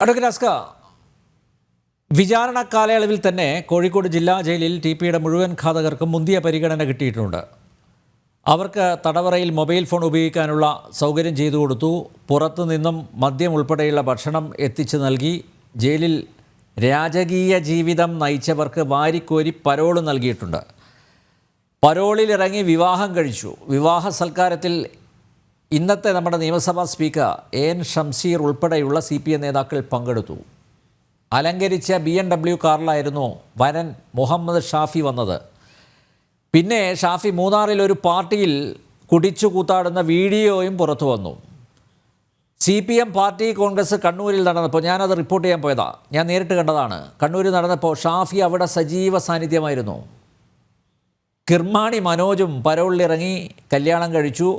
Advocate അസ്ക, വിചാരണ കാലയളവിൽ തന്നെ കോഴിക്കോട് ജില്ലാ ജയിലിൽ ടി.പിയുടെ മുഴുവൻ ഘാതകർക്കും മുന്തിയ പരിഗണന കിട്ടിയിട്ടുണ്ട്. അവർക്ക് തടവറയിൽ മൊബൈൽ ഫോൺ ഉപയോഗിക്കാനുള്ള സൗകര്യം ചെയ്തു കൊടുത്തു. പുറത്തു നിന്നും മദ്യം ഉൾപ്പെടെയുള്ള ഭക്ഷണം എത്തിച്ചു നൽകി. ജയിലിൽ രാജകീയ ജീവിതം നയിച്ചവർക്ക് വാരിക്കോരി പരോള് നൽകിയിട്ടുണ്ട്. പരോളിലിറങ്ങി വിവാഹം കഴിച്ചു. വിവാഹ സൽക്കാരത്തിൽ ഇന്നത്തെ നമ്മുടെ നിയമസഭാ സ്പീക്കർ എൻ ഷംസീർ ഉൾപ്പെടെയുള്ള CPM നേതാക്കൾ പങ്കെടുത്തു. അലങ്കരിച്ച BMW കാറിലായിരുന്നു വരൻ മുഹമ്മദ് ഷാഫി വന്നത്. പിന്നെ ഷാഫി മൂന്നാറിൽ ഒരു പാർട്ടിയിൽ കുടിച്ചു കൂത്താടുന്ന വീഡിയോയും പുറത്തു വന്നു. CPM പാർട്ടി കോൺഗ്രസ് കണ്ണൂരിൽ നടന്നപ്പോൾ ഞാനത് റിപ്പോർട്ട് ചെയ്യാൻ പോയതാണ്. ഞാൻ നേരിട്ട് കണ്ടതാണ്. കണ്ണൂരിൽ നടന്നപ്പോൾ ഷാഫി അവിടെ സജീവ സാന്നിധ്യമായിരുന്നു. കിർമാണി മനോജും പരോളിലിറങ്ങി കല്യാണം കഴിച്ചു.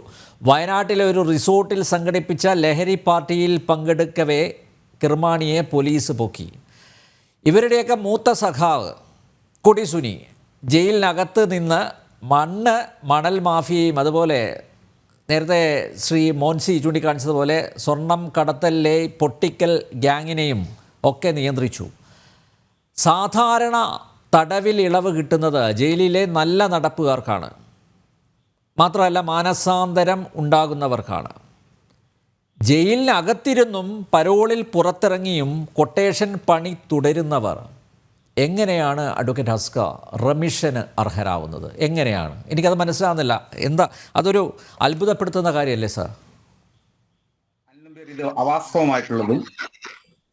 വയനാട്ടിലെ ഒരു റിസോർട്ടിൽ സംഘടിപ്പിച്ച ലഹരി പാർട്ടിയിൽ പങ്കെടുക്കവേ കിർമാണിയെ പോലീസ് പൊക്കി. ഇവരുടെയൊക്കെ മൂത്ത സഖാവ് കൊടിസുനി ജയിലിനകത്ത് നിന്ന് മണൽ മാഫിയയും അതുപോലെ നേരത്തെ ശ്രീ മോൻസി ചൂണ്ടിക്കാണിച്ചതുപോലെ സ്വർണം കടത്തലിലെ പൊട്ടിക്കൽ ഗ്യാങ്ങിനെയും ഒക്കെ നിയന്ത്രിച്ചു. സാധാരണ തടവിൽ ഇളവ് കിട്ടുന്നത് ജയിലിലെ നല്ല നടപ്പുകാർക്കാണ്, മാത്രമല്ല മാനസാന്തരം ഉണ്ടാകുന്നവർക്കാണ്. ജയിലിനകത്തിരുന്നും പരോളിൽ പുറത്തിറങ്ങിയും കൊട്ടേഷൻ പണി തുടരുന്നവർ എങ്ങനെയാണ് അഡ്വക്കേറ്റ് അസ്ക റെമിഷന് അർഹരാവുന്നത്? എങ്ങനെയാണ്? എനിക്കത് മനസ്സിലാകുന്നില്ല. എന്താ അതൊരു അത്ഭുതപ്പെടുത്തുന്ന കാര്യമല്ലേ സാർ? ഇത് അവാസ്തവമായിട്ടുള്ളതും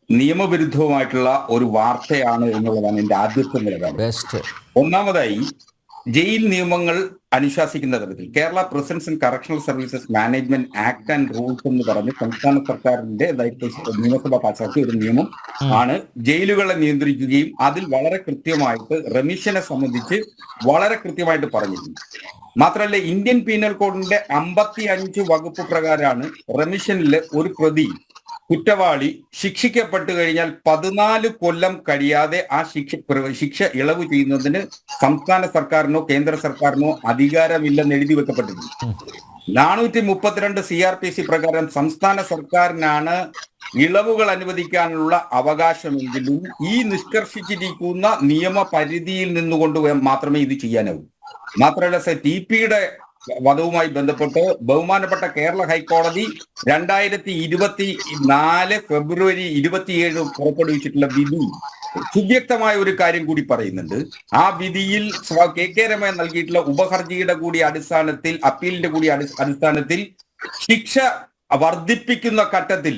നിയമവിരുദ്ധവുമായിട്ടുള്ള ഒരു വാർത്തയാണ് എന്നുള്ളതാണ് എന്റെ ആദ്യത്തെ നിലപാട്. ഒന്നാമതായി, ജയിൽ നിയമങ്ങൾ അനുശാസിക്കുന്ന തരത്തിൽ Kerala prisons and correctional services management act and rules എന്ന് പറഞ്ഞ് സംസ്ഥാന സർക്കാരിന്റെ നിയമസഭ പാസാക്കിയ ഒരു നിയമം ആണ് ജയിലുകളെ നിയന്ത്രിക്കുകയും അതിൽ വളരെ കൃത്യമായിട്ട് റെമിഷനെ സംബന്ധിച്ച് വളരെ കൃത്യമായിട്ട് പറഞ്ഞിട്ടുണ്ട്. മാത്രമല്ല, ഇന്ത്യൻ പീനൽ കോഡിന്റെ 55 വകുപ്പ് പ്രകാരമാണ് റെമിഷനിലെ ഒരു പ്രതി കുറ്റവാളി ശിക്ഷിക്കപ്പെട്ടു കഴിഞ്ഞാൽ 14 കൊല്ലം കഴിയാതെ ആ ശിക്ഷ ഇളവ് ചെയ്യുന്നതിന് സംസ്ഥാന സർക്കാരിനോ കേന്ദ്ര സർക്കാരിനോ അധികാരമില്ലെന്ന് എഴുതി വെക്കപ്പെട്ടിട്ടുണ്ട്. 432 CRPC പ്രകാരം സംസ്ഥാന സർക്കാരിനാണ് ഇളവുകൾ അനുവദിക്കാനുള്ള അവകാശമെങ്കിലും ഈ നിഷ്കർഷിച്ചിരിക്കുന്ന നിയമപരിധിയിൽ നിന്നുകൊണ്ട് മാത്രമേ ഇത് ചെയ്യാനാവൂ. മാത്രമല്ല, TPയുടെ വധവുമായി ബന്ധപ്പെട്ട് ബഹുമാനപ്പെട്ട കേരള ഹൈക്കോടതി 2024 ഫെബ്രുവരി 27 പുറപ്പെടുവിച്ചിട്ടുള്ള വിധി സുവ്യക്തമായ ഒരു കാര്യം കൂടി പറയുന്നുണ്ട്. ആ വിധിയിൽ KK രമ നൽകിയിട്ടുള്ള ഉപഹർജിയുടെ കൂടി അടിസ്ഥാനത്തിൽ, അപ്പീലിന്റെ കൂടി അടിസ്ഥാനത്തിൽ ശിക്ഷ വർദ്ധിപ്പിക്കുന്ന ഘട്ടത്തിൽ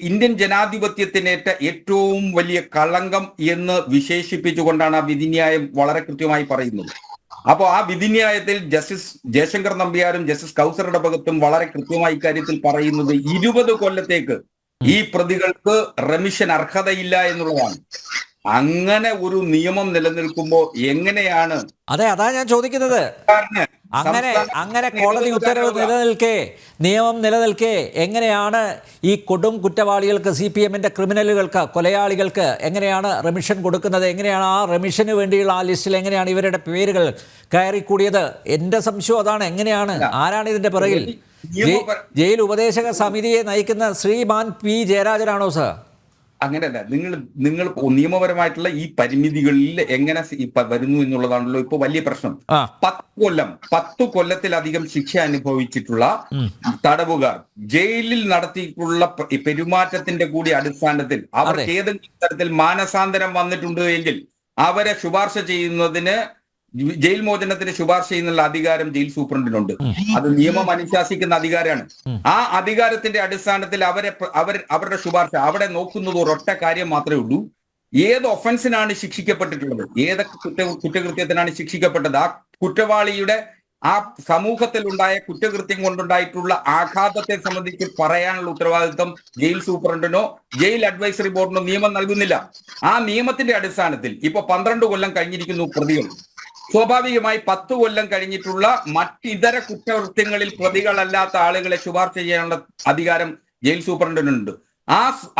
ഇന്ത്യൻ ജനാധിപത്യത്തിനേറ്റ ഏറ്റവും വലിയ കളങ്കം എന്ന് വിശേഷിപ്പിച്ചുകൊണ്ടാണ് ആ വിധിന്യായം വളരെ കൃത്യമായി പറയുന്നത്. അപ്പോൾ ആ വിധിന്യായത്തിൽ ജസ്റ്റിസ് ജയശങ്കർ നമ്പ്യാരും ജസ്റ്റിസ് കൗസറുടെ ഭാഗത്തും വളരെ കൃത്യമായി ഇക്കാര്യത്തിൽ പറയുന്നത് 20 കൊല്ലത്തേക്ക് ഈ പ്രതികൾക്ക് റെമിഷൻ അർഹതയില്ല എന്നുള്ളതാണ്. അങ്ങനെ ഒരു നിയമം നിലനിൽക്കുമ്പോൾ എങ്ങനെയാണ്? അതാ ഞാൻ ചോദിക്കുന്നത്. അങ്ങനെ കോടതി ഉത്തരവ് നിലനിൽക്കെ, നിയമം നിലനിൽക്കെ എങ്ങനെയാണ് ഈ കൊടും കുറ്റവാളികൾക്ക്, CPMന്റെ ക്രിമിനലുകൾക്ക്, കൊലയാളികൾക്ക് എങ്ങനെയാണ് റെമിഷൻ കൊടുക്കുന്നത്? എങ്ങനെയാണ് ആ റെമിഷന് വേണ്ടിയുള്ള ആ ലിസ്റ്റിൽ എങ്ങനെയാണ് ഇവരുടെ പേരുകൾ കയറിക്കൂടിയത്? എൻ്റെ സംശയം അതാണ്. എങ്ങനെയാണ്, ആരാണ് ഇതിന്റെ പിറകിൽ? ജയിൽ ഉപദേശക സമിതിയെ നയിക്കുന്ന ശ്രീമാൻ P ജയരാജനാണോ സാർ? അങ്ങനെയല്ല. നിങ്ങൾ നിയമപരമായിട്ടുള്ള ഈ പരിമിതികളിൽ എങ്ങനെ വരുന്നു എന്നുള്ളതാണല്ലോ ഇപ്പൊ വലിയ പ്രശ്നം. 10 കൊല്ലത്തിലധികം ശിക്ഷ അനുഭവിച്ചിട്ടുള്ള തടവുകാർ ജയിലിൽ നടത്തിയിട്ടുള്ള പെരുമാറ്റത്തിന്റെ കൂടി അടിസ്ഥാനത്തിൽ അവർക്ക് ഏതെങ്കിലും തരത്തിൽ മാനസാന്തരം വന്നിട്ടുണ്ട് എങ്കിൽ അവരെ ശുപാർശ ചെയ്യുന്നതിന്, ജയിൽ മോചനത്തിന് ശുപാർശ ചെയ്യുന്നുള്ള അധികാരം ജയിൽ സൂപ്രണ്ടിനുണ്ട്. അത് നിയമം അനുശാസിക്കുന്ന അധികാരമാണ്. ആ അധികാരത്തിന്റെ അടിസ്ഥാനത്തിൽ അവരുടെ ശുപാർശ അവിടെ നോക്കുന്നത് ഒരൊറ്റ കാര്യം മാത്രമേ ഉള്ളൂ: ഏത് ഒഫൻസിനാണ് ശിക്ഷിക്കപ്പെട്ടിട്ടുള്ളത്, ഏതൊക്കെ കുറ്റകൃത്യത്തിനാണ് ശിക്ഷിക്കപ്പെട്ടത്, ആ കുറ്റവാളിയുടെ ആ സമൂഹത്തിൽ ഉണ്ടായ കുറ്റകൃത്യം കൊണ്ടുണ്ടായിട്ടുള്ള ആഘാതത്തെ സംബന്ധിച്ച് പറയാനുള്ള ഉത്തരവാദിത്വം ജയിൽ സൂപ്രണ്ടിനോ ജയിൽ അഡ്വൈസറി ബോർഡിനോ നിയമം നൽകുന്നില്ല. ആ നിയമത്തിന്റെ അടിസ്ഥാനത്തിൽ ഇപ്പൊ 12 കൊല്ലം കഴിഞ്ഞിരിക്കുന്നു പ്രതികൾ. സ്വാഭാവികമായി 10 കൊല്ലം കഴിഞ്ഞിട്ടുള്ള മറ്റിതര കുറ്റകൃത്യങ്ങളിൽ പ്രതികളല്ലാത്ത ആളുകളെ ശുപാർശ ചെയ്യാനുള്ള അധികാരം ജയിൽ സൂപ്രണ്ടിനുണ്ട്.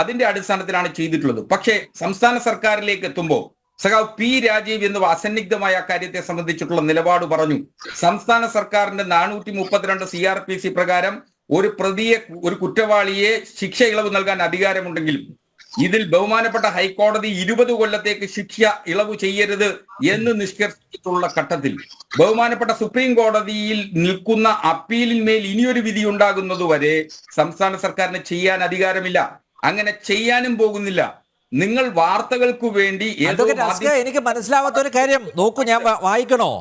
അതിന്റെ അടിസ്ഥാനത്തിലാണ് ചെയ്തിട്ടുള്ളത്. പക്ഷേ സംസ്ഥാന സർക്കാരിലേക്ക് എത്തുമ്പോൾ സഖാവ് P രാജീവ് എന്നിവ അസന്നിഗ്ധമായ കാര്യത്തെ സംബന്ധിച്ചിട്ടുള്ള നിലപാട് പറഞ്ഞു. സംസ്ഥാന സർക്കാരിന്റെ 432 CRPC പ്രകാരം ഒരു പ്രതിയെ, ഒരു കുറ്റവാളിയെ ശിക്ഷ ഇളവ് നൽകാൻ അധികാരമുണ്ടെങ്കിലും ഇതിൽ ബഹുമാനപ്പെട്ട ഹൈക്കോടതി 20 കൊല്ലത്തേക്ക് ശിക്ഷ ഇളവ് ചെയ്യരുത് എന്ന് നിഷ്കർഷിച്ചിട്ടുള്ള ഘട്ടത്തിൽ ബഹുമാനപ്പെട്ട സുപ്രീം കോടതിയിൽ നിൽക്കുന്ന അപ്പീലിന്മേൽ ഇനിയൊരു വിധി ഉണ്ടാകുന്നതുവരെ സംസ്ഥാന സർക്കാരിന് ചെയ്യാൻ അധികാരമില്ല. അങ്ങനെ ചെയ്യാനും പോകുന്നില്ല. നിങ്ങൾ വാർത്തകൾക്ക് വേണ്ടി എനിക്ക് മനസ്സിലാവാത്ത ഒരു കാര്യം നോക്കൂ, ഞാൻ വായിക്കണോ?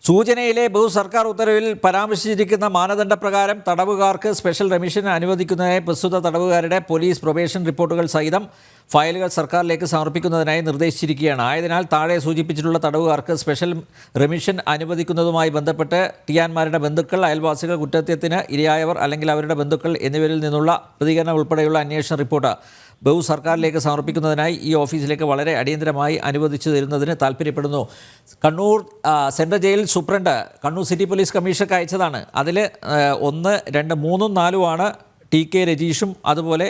സൂചനയിലെ സർക്കാർ ഉത്തരവിൽ പരാമർശിച്ചിരിക്കുന്ന മാനദണ്ഡപ്രകാരം തടവുകാർക്ക് സ്പെഷ്യൽ റെമിഷൻ അനുവദിക്കുന്നതിനായി പ്രസ്തുത തടവുകാരുടെ പോലീസ് പ്രൊബേഷൻ റിപ്പോർട്ടുകൾ സഹിതം ഫയലുകൾ സർക്കാരിലേക്ക് സമർപ്പിക്കുന്നതിനായി നിർദ്ദേശിച്ചിരിക്കുകയാണ്. ആയതിനാൽ താഴെ സൂചിപ്പിച്ചിട്ടുള്ള തടവുകാർക്ക് സ്പെഷ്യൽ റെമിഷൻ അനുവദിക്കുന്നതുമായി ബന്ധപ്പെട്ട് ടിയാന്മാരുടെ ബന്ധുക്കൾ, അയൽവാസികൾ, കുറ്റകൃത്യത്തിന് ഇരയായവർ അല്ലെങ്കിൽ അവരുടെ ബന്ധുക്കൾ എന്നിവരിൽ നിന്നുള്ള പ്രതികരണം ഉൾപ്പെടെയുള്ള അന്വേഷണ റിപ്പോർട്ട് സർക്കാരിലേക്ക് സമർപ്പിക്കുന്നതിനായി ഈ ഓഫീസിലേക്ക് വളരെ അടിയന്തരമായി അനുവദിച്ചു തരുന്നതിന് താല്പര്യപ്പെടുന്നു. Kannur central jail superintendent Kannur city police കമ്മീഷണർക്ക് അയച്ചതാണ്. അതിൽ 1, 2, 3, 4 TK രജീഷും അതുപോലെ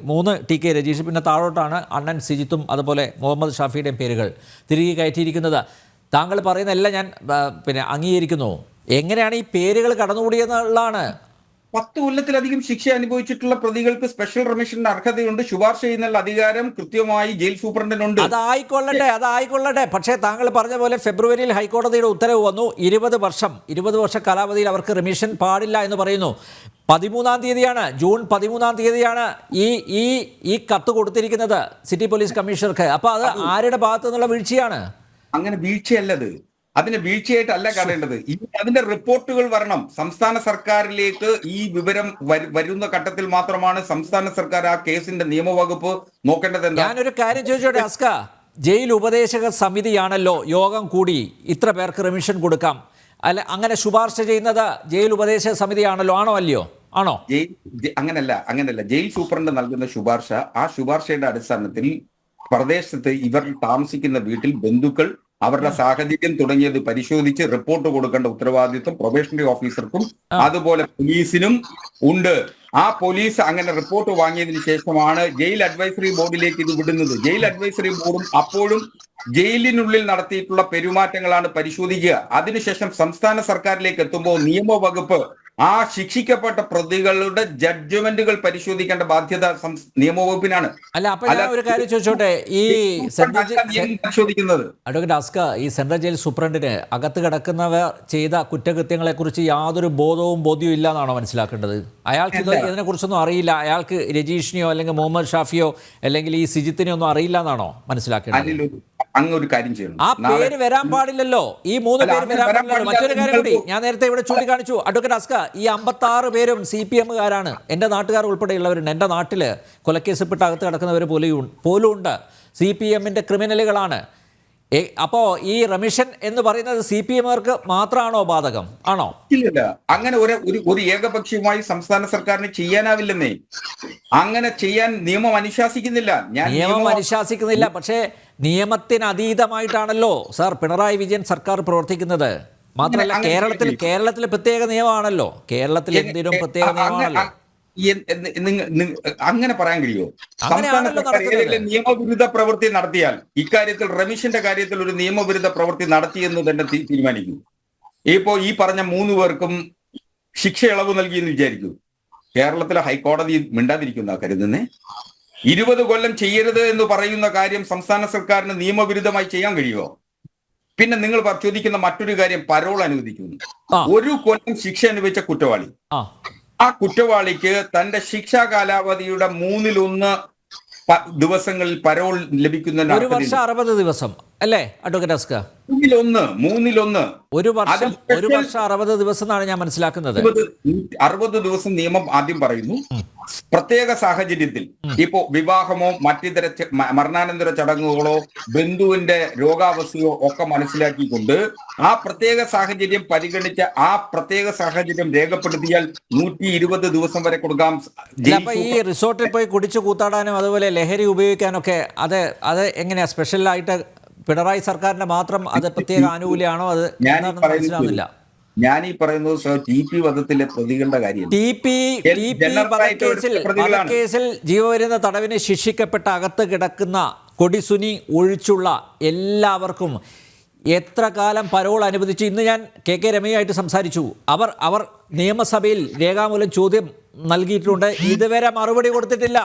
3 TK രജീഷും, പിന്നെ താഴോട്ടാണ് അണ്ണൻ സിജിത്തും അതുപോലെ മുഹമ്മദ് ഷാഫിയുടെയും പേരുകൾ തിരികെ കയറ്റിയിരിക്കുന്നത്. താങ്കൾ പറയുന്നതെല്ലാം ഞാൻ അംഗീകരിക്കുന്നു. എങ്ങനെയാണ് ഈ പേരുകൾ കടന്നുകൂടിയെന്നുള്ളതാണ്. 10 കൊല്ലത്തിലധികം ശിക്ഷ അനുഭവിച്ചിട്ടുള്ള പ്രതികൾക്ക് സ്പെഷ്യൽ റെമിഷന് അർഹതയുണ്ട്. ശുപാർശ ചെയ്യുന്ന അധികാരം കൃത്യമായി ജയിൽ സൂപ്രണ്ടിനുണ്ട്. അതായിക്കൊള്ളട്ടെ. പക്ഷേ താങ്കൾ പറഞ്ഞ പോലെ ഫെബ്രുവരിയിൽ ഹൈക്കോടതിയുടെ ഉത്തരവ് വന്നു. 20 വർഷ കാലാവധിയിൽ അവർക്ക് റെമിഷൻ പാടില്ല എന്ന് പറയുന്നു. 13-ാം തീയതിയാണ്, ജൂൺ 13-ാം തീയതിയാണ് ഈ കത്ത് കൊടുത്തിരിക്കുന്നത് സിറ്റി പോലീസ് കമ്മീഷണർക്ക്. അപ്പോൾ അത് ആരുടെ ഭാഗത്തു നിന്നുള്ള വീഴ്ചയാണ്? അങ്ങനെ വീഴ്ചയല്ലത്. അതിന് വീഴ്ചയായിട്ടല്ല കാണേണ്ടത്. അതിന്റെ റിപ്പോർട്ടുകൾ വരണം സംസ്ഥാന സർക്കാരിലേക്ക്. ഈ വിവരം വരുന്ന ഘട്ടത്തിൽ മാത്രമാണ് സംസ്ഥാന സർക്കാർ ആ കേസിന്റെ നിയമവകുപ്പ് നോക്കേണ്ടത്. ഞാനൊരു കാര്യം ചോദിച്ചോട്ടെ അസ്ക, ജയിൽ ഉപദേശക സമിതിയാണല്ലോ യോഗം കൂടി ഇത്ര പേർക്ക് റെമിഷൻ കൊടുക്കാം, അല്ല അങ്ങനെ ശുപാർശ ചെയ്യുന്നത് ജയിൽ ഉപദേശക സമിതിയാണല്ലോ, ആണോ അല്ലയോ? ആണോ? അങ്ങനല്ല. ജയിൽ സൂപ്രണ്ട് നൽകുന്ന ശുപാർശ, ആ ശുപാർശയുടെ അടിസ്ഥാനത്തിൽ പ്രദേശത്ത് ഇവർ താമസിക്കുന്ന വീട്ടിൽ ബന്ധുക്കൾ അവരുടെ സാഹചര്യം തുടങ്ങിയത് പരിശോധിച്ച് റിപ്പോർട്ട് കൊടുക്കേണ്ട ഉത്തരവാദിത്വം പ്രൊബേഷണറി ഓഫീസർക്കും അതുപോലെ പോലീസിനും ഉണ്ട്. ആ പോലീസ് അങ്ങനെ റിപ്പോർട്ട് വാങ്ങിയതിനു ശേഷമാണ് ജയിൽ അഡ്വൈസറി ബോർഡിലേക്ക് ഇത് വിടുന്നത്. ജയിൽ അഡ്വൈസറി ബോർഡും അപ്പോഴും ജയിലിനുള്ളിൽ നടത്തിയിട്ടുള്ള പെരുമാറ്റങ്ങളാണ് പരിശോധിക്കുക. അതിനുശേഷം സംസ്ഥാന സർക്കാരിലേക്ക് എത്തുമ്പോൾ നിയമവകുപ്പ് ആ ശിക്ഷിക്കപ്പെട്ട പ്രതികളുടെ ജഡ്ജ്മെന്റുകൾ പരിശോധിക്കേണ്ട ബാധ്യത നിയമവകുപ്പിനാണ്. ഒരു കാര്യം ചോദിച്ചോട്ടെ, ഈ പരിശോധിക്കുന്നത് അഡ്വക്കേറ്റ് അസ്ക, ഈ സെൻട്രൽ ജയിൽ സൂപ്രണ്ടിന് അകത്ത് കിടക്കുന്നവർ ചെയ്ത കുറ്റകൃത്യങ്ങളെ കുറിച്ച് യാതൊരു ബോധ്യവും ഇല്ല എന്നാണോ മനസ്സിലാക്കേണ്ടത്? അയാൾക്ക് ഇതിനെ കുറിച്ചൊന്നും അറിയില്ല. അയാൾക്ക് രജീഷിനെയോ അല്ലെങ്കിൽ മുഹമ്മദ് ഷാഫിയോ അല്ലെങ്കിൽ ഈ സിജിത്തിനെയോ ഒന്നും അറിയില്ല എന്നാണോ മനസ്സിലാക്കേണ്ടത്? അങ്ങൊരു കാര്യം ചെയ്യണം, ആ പേര് വരാൻ പാടില്ലല്ലോ. ഈ 3 പേര് വരാൻ പാടില്ലല്ലോ. മറ്റൊരു കാര്യം കൂടി ഞാൻ നേരത്തെ ഇവിടെ ചൂണ്ടിക്കാണിച്ചു അഡ്വക്കേറ്റ് അസ്ക, ഈ 56 പേരും CPM-കാരാണ്. എൻ്റെ നാട്ടുകാർ ഉൾപ്പെടെയുള്ളവരുണ്ട്. എൻ്റെ നാട്ടിൽ കൊലക്കേസിൽപ്പെട്ട് അകത്ത് കിടക്കുന്നവർ പോലും ഉണ്ട്. CPM-ന്റെ ക്രിമിനലുകളാണ്. അപ്പോ ഈ റെമിഷൻ എന്ന് പറയുന്നത് CPM-കാർക്ക് മാത്രമാണോ ബാധകം? ആണോ? ഇല്ല, അങ്ങനെ ഒരു ഏകപക്ഷീയമായി സംസ്ഥാന സർക്കാരിന് ചെയ്യാനാവില്ലെന്നേ. അങ്ങനെ ചെയ്യാൻ നിയമം അനുശാസിക്കുന്നില്ല. നിയമം അനുശാസിക്കുന്നില്ല, പക്ഷേ നിയമത്തിന് അതീതമായിട്ടാണല്ലോ സാർ പിണറായി വിജയൻ സർക്കാർ പ്രവർത്തിക്കുന്നത്. മാത്രമല്ല കേരളത്തിൽ പ്രത്യേക നിയമമാണല്ലോ. കേരളത്തിൽ എന്തിനും പ്രത്യേക നിയമമാണല്ലോ. അങ്ങനെ പറയാൻ കഴിയുമോ? സംസ്ഥാന സർക്കാർ ഏതെങ്കിലും നിയമവിരുദ്ധ പ്രവൃത്തി നടത്തിയാൽ ഇക്കാര്യത്തിൽ റെമിഷന്റെ കാര്യത്തിൽ ഒരു നിയമവിരുദ്ധ പ്രവൃത്തി നടത്തിയെന്ന് തന്നെ തീരുമാനിക്കൂ. ഇപ്പോ ഈ പറഞ്ഞ 3 പേർക്കും ശിക്ഷ ഇളവ് നൽകിയെന്ന് വിചാരിക്കൂ. കേരളത്തിലെ ഹൈക്കോടതി മിണ്ടാതിരിക്കുന്ന കരുതുന്നേ. 20 കൊല്ലം ചെയ്യരുത് എന്ന് പറയുന്ന കാര്യം സംസ്ഥാന സർക്കാരിന് നിയമവിരുദ്ധമായി ചെയ്യാൻ കഴിയുമോ? പിന്നെ നിങ്ങൾ ചോദിക്കുന്ന മറ്റൊരു കാര്യം, പരോൾ അനുവദിക്കുന്നു. 1 കൊല്ലം ശിക്ഷ അനുഭവിച്ച കുറ്റവാളി, ആ കുറ്റവാളിക്ക് തന്റെ ശിക്ഷാ കാലാവധിയുടെ 1/3 ദിവസങ്ങളിൽ പരോൾ ലഭിക്കുന്നതിന് 1 വർഷം 60 ദിവസം അല്ലേ അഡ്വക്കേറ്റ് അസ്ക? 1/3 1 വർഷം 60 ദിവസം എന്നാണ് ഞാൻ മനസ്സിലാക്കുന്നത്. 60 ദിവസം നിയമം ആദ്യം പറയുന്നു. പ്രത്യേക സാഹചര്യത്തിൽ ഇപ്പോ വിവാഹമോ മറ്റിതര മരണാനന്തര ചടങ്ങുകളോ ബന്ധുവിന്റെ രോഗാവസ്ഥയോ ഒക്കെ മനസ്സിലാക്കിക്കൊണ്ട് ആ പ്രത്യേക സാഹചര്യം പരിഗണിച്ച ആ പ്രത്യേക സാഹചര്യം രേഖപ്പെടുത്തിയാൽ 120 ദിവസം വരെ കൊടുക്കാം. ഈ റിസോർട്ടിൽ പോയി കുടിച്ചു കൂത്താടാനും അതുപോലെ ലഹരി ഉപയോഗിക്കാനൊക്കെ അത് എങ്ങനെയാ സ്പെഷ്യലായിട്ട് പിണറായി സർക്കാരിന്റെ മാത്രം അത് പ്രത്യേക ആനുകൂല്യമാണോ? അത് മനസ്സിലാവുന്നില്ല. ഞാൻ ഈ പറയുന്നത് TP വധത്തിലെ പ്രതികളുടെ കാര്യം. വധക്കേസിൽ ജീവപര്യന്ത തടവിന് ശിക്ഷിക്കപ്പെട്ട അകത്ത് കിടക്കുന്ന കൊടിസുനി ഒഴിച്ചുള്ള എല്ലാവർക്കും എത്ര കാലം പരോൾ അനുവദിച്ചു? ഇന്ന് ഞാൻ കെ രമയുമായിട്ട് സംസാരിച്ചു. അവർ നിയമസഭയിൽ രേഖാമൂലം ചോദ്യം നൽകിയിട്ടുണ്ട്. ഇതുവരെ മറുപടി കൊടുത്തിട്ടില്ല.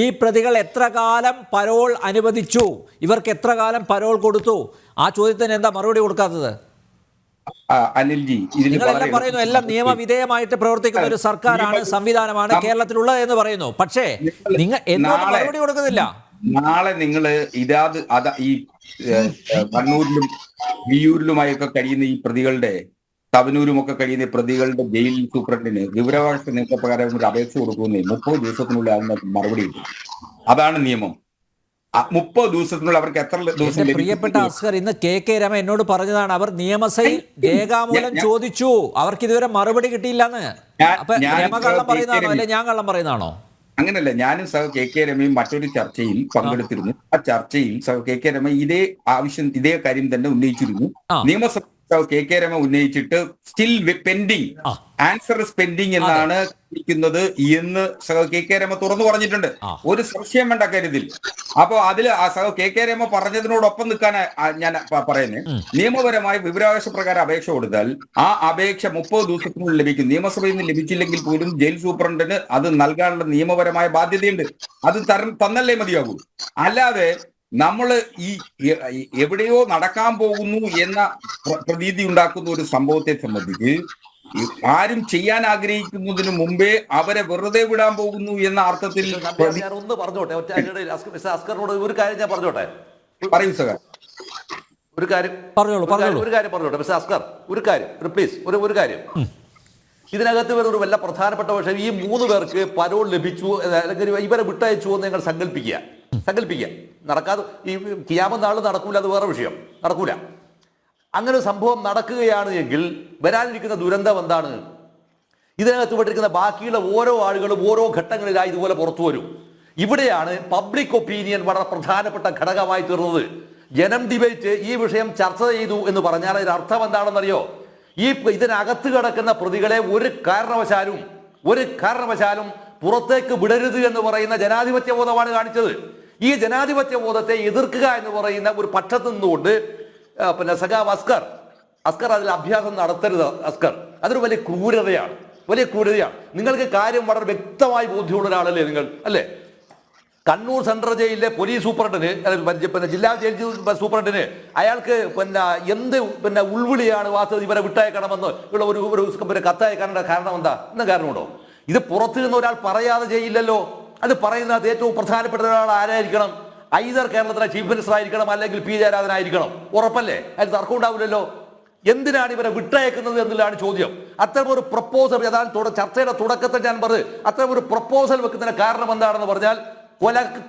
ഈ പ്രതികൾ എത്ര കാലം പരോൾ അനുവദിച്ചു? ഇവർക്ക് എത്ര കാലം പരോൾ കൊടുത്തു? ആ ചോദ്യത്തിന് എന്താ മറുപടി കൊടുക്കാത്തത്? അനിൽജി, നിങ്ങളെല്ലാം പറയുന്നു എല്ലാം നിയമവിധേയമായിട്ട് പ്രവർത്തിക്കുന്ന ഒരു സർക്കാരാണ്, സംവിധാനമാണ് കേരളത്തിലുള്ളത് എന്ന് പറയുന്നു. പക്ഷേ നിങ്ങൾ എന്തുകൊണ്ട് മറുപടി കൊടുക്കുന്നില്ല? നാളെ നിങ്ങൾ ഈ കണ്ണൂരിലും വിയ്യൂരിലുമായൊക്കെ കഴിയുന്ന ഈ പ്രതികളുടെ, തവനൂരുമൊക്കെ കഴിയുന്ന പ്രതികളുടെ ജയിൽ സൂപ്രണ്ടിന് വിവരാവകാശ നിയമപ്രകാരം ഒരു അപേക്ഷ കൊടുക്കുന്നത് 30 ദിവസത്തിനുള്ളിൽ അതിന് മറുപടി കിട്ടും. അതാണ് നിയമം. 30 ദിവസത്തിനുള്ളിൽ അവർക്ക് എത്ര ദിവസം? പ്രിയപ്പെട്ട അസ്കർ, ഇന്ന് കെ രമ എന്നോട് പറഞ്ഞതാണ് അവർ നിയമസഭയിൽ രേഖാമൂലം ചോദിച്ചു, അവർക്ക് ഇതുവരെ മറുപടി കിട്ടിയില്ലെന്ന്. അപ്പൊ രമ കള്ളം പറയുന്നതാണോ അല്ലെ ഞാൻ കള്ളം പറയുന്നതാണോ? അങ്ങനല്ല, ഞാനും സഹ കെ രമയും മറ്റൊരു ചർച്ചയിൽ പങ്കെടുത്തിരുന്നു. ആ ചർച്ചയിൽ സഹ കെ രമ ഇതേ കാര്യം തന്നെ ഉന്നയിച്ചിരുന്നു. നിയമസഭ കെ രമ ഉന്നയിച്ചിട്ട് still pending, answer is pending എന്നാണ് ഇരിക്കുന്നത് എന്ന് സഹ കെ രമ തുറന്നു പറഞ്ഞിട്ടുണ്ട്. ഒരു സംശയം വേണ്ട കാര്യത്തിൽ. അപ്പോ അതിൽ സഹ കെ രമ പറഞ്ഞതിനോടൊപ്പം നിൽക്കാൻ ഞാൻ പറയുന്നത്, നിയമപരമായി വിവരാവകാശ പ്രകാരം അപേക്ഷ കൊടുത്താൽ ആ അപേക്ഷ 30 ദിവസത്തിനുള്ളിൽ ലഭിക്കും. നിയമസഭയിൽ നിന്ന് ലഭിച്ചില്ലെങ്കിൽ പോലും ജയിൽ സൂപ്രണ്ടിന് അത് നൽകാനുള്ള നിയമപരമായ ബാധ്യതയുണ്ട്. അത് തന്നല്ലേ മതിയാകൂ. അല്ലാതെ നമ്മൾ ഈ എവിടെയോ നടക്കാൻ പോകുന്നു എന്ന പ്രതീതി ഉണ്ടാക്കുന്ന ഒരു സംഭവത്തെ സംബന്ധിച്ച് ആരും ചെയ്യാൻ ആഗ്രഹിക്കുന്നതിന് മുമ്പേ അവരെ വെറുതെ വിടാൻ പോകുന്നു എന്ന അർത്ഥത്തിൽ ഒന്ന് പറഞ്ഞോട്ടെ, അസ്കറിനോട് ഒരു കാര്യം ഞാൻ പറഞ്ഞോട്ടെ. പറയൂ സർ. ഒരു കാര്യം പറഞ്ഞോട്ടെ മിസ്റ്റർ അസ്കർ, ഒരു കാര്യം പ്ലീസ്, ഒരു കാര്യം. ഇതിനകത്ത് വരുന്ന ഒരു വല്ല പ്രധാനപ്പെട്ട പക്ഷേ ഈ 3 പേർക്ക് പരോൾ ലഭിച്ചു അല്ലെങ്കിൽ ഇവരെ വിട്ടയച്ചു എന്ന് നിങ്ങൾ സങ്കല്പിക്കുക. നടക്കാതെ ഈ കിയാമത്ത് നാൾ നടക്കൂല, അത് വേറെ വിഷയം, നടക്കൂല. അങ്ങനെ ഒരു സംഭവം നടക്കുകയാണ് എങ്കിൽ വരാനിരിക്കുന്ന ദുരന്തം എന്താണ്? ഇതിനകത്ത് പെട്ടിരിക്കുന്ന ബാക്കിയുള്ള ഓരോ ആളുകളും ഓരോ ഘട്ടങ്ങളിലായി ഇതുപോലെ പുറത്തു വരും. ഇവിടെയാണ് പബ്ലിക് ഒപ്പീനിയൻ വളരെ പ്രധാനപ്പെട്ട ഘടകമായി തീർന്നത്. ജനം ഡിബേറ്റ് ഈ വിഷയം ചർച്ച ചെയ്തു എന്ന് പറഞ്ഞാൽ അതിന്റെ അർത്ഥം എന്താണെന്നറിയോ? ഇതിനകത്ത് കിടക്കുന്ന പ്രതികളെ ഒരു കാരണവശാലും പുറത്തേക്ക് വിടരുത് എന്ന് പറയുന്ന ജനാധിപത്യ ബോധമാണ് കാണിച്ചത്. ഈ ജനാധിപത്യ ബോധത്തെ എതിർക്കുക എന്ന് പറയുന്ന ഒരു പക്ഷത്ത് നിന്നുകൊണ്ട് പിന്നെ സഖാവ് അസ്കർ അതിൽ അഭ്യാസം നടത്തരുത്. അസ്കർ, അതൊരു വലിയ ക്രൂരതയാണ്. നിങ്ങൾക്ക് കാര്യം വളരെ വ്യക്തമായി ബോധ്യമുള്ള ഒരാളല്ലേ നിങ്ങൾ, അല്ലേ? കണ്ണൂർ സെൻട്രൽ ജയിലിലെ പോലീസ് സൂപ്രണ്ടിന്, ജില്ലാ ജയിൽ സൂപ്രണ്ടിന് അയാൾക്ക് എന്ത് ഉൾവിളിയാണ് വാസ്തവത്തിൽ ഇവരെ വിട്ടയക്കണമെന്ന് ഉള്ള ഒരു കത്തയക്കാനുള്ള കാരണം എന്താ? എന്ന കാരണമുണ്ടോ? ഇത് പുറത്തു നിന്ന് ഒരാൾ പറയാതെ ചെയ്യില്ലല്ലോ. അത് പറയുന്നത് ഏറ്റവും പ്രധാനപ്പെട്ട ഒരാൾ ആരായിരിക്കണം? ഐദർ കേരളത്തിലെ ചീഫ് മിനിസ്റ്റർ ആയിരിക്കണം, അല്ലെങ്കിൽ പി ജയരാജൻ ആയിരിക്കണം. ഉറപ്പല്ലേ? അതിന് തർക്കം ഉണ്ടാവില്ലല്ലോ. എന്തിനാണ് ഇവരെ വിട്ടയക്കുന്നത് എന്നുള്ളതാണ് ചോദ്യം. അത്തരം ഒരു പ്രപ്പോസൽ, അതാണ് ചർച്ചയുടെ തുടക്കത്തിൽ ഞാൻ പറഞ്ഞത്, അത്തരം ഒരു പ്രപ്പോസൽ വെക്കുന്നതിന് കാരണം എന്താണെന്ന് പറഞ്ഞാൽ